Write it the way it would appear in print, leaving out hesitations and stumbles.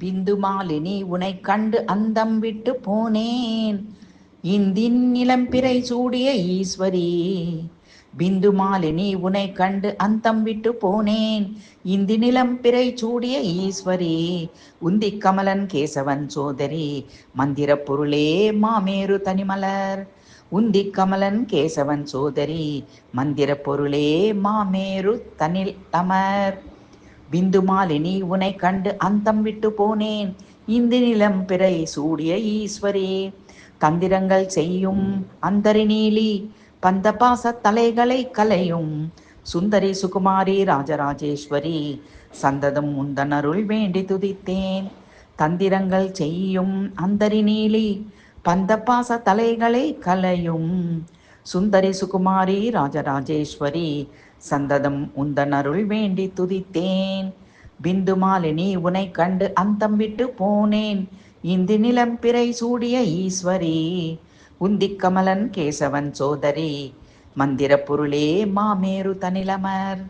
பிந்து மாலினி உனை கண்டு அந்தம் விட்டு போனேன், இந்தின் நிலம்பிறை சூடிய ஈஸ்வரி. பிந்து மாலினி உனை கண்டு அந்தம் விட்டு போனேன், இந்தி நிலம்பிறை சூடிய ஈஸ்வரி. உந்தி கமலன் கேசவன் சோதரி, மந்திர பொருளே மாமேரு தனிமலர். உந்தி கமலன் கேசவன் சோதரி, மந்திர பொருளே மாமேரு தனில் அமர். பிந்து மாலினி உனை கண்டு அந்தம் விட்டு போனேன், இந்தி நிலம் பிறை சூடிய ஈஸ்வரி. தந்திரங்கள் செய்யும் அந்தரி நீலி, பந்த பாச தலைகளை கலையும் சுந்தரி சுகுமாரி ராஜராஜேஸ்வரி. சந்ததம் உந்தன் அருள் வேண்டி துதித்தேன். தந்திரங்கள் செய்யும் அந்தரி நீலி, பந்த பாச தலைகளை கலையும் சுந்தரி சுகுமாரி ராஜராஜேஸ்வரி. சந்ததம் உந்தன் அருள் வேண்டி துதித்தேன். பிந்து மாலினி உனை கண்டு அந்தம் விட்டு போனேன், இந்தி நிலம் பிறை சூடிய ஈஸ்வரி. உந்தி கமலன் கேசவன் சோதரி, மந்திர பொருளே மாமேரு தனிலமர்.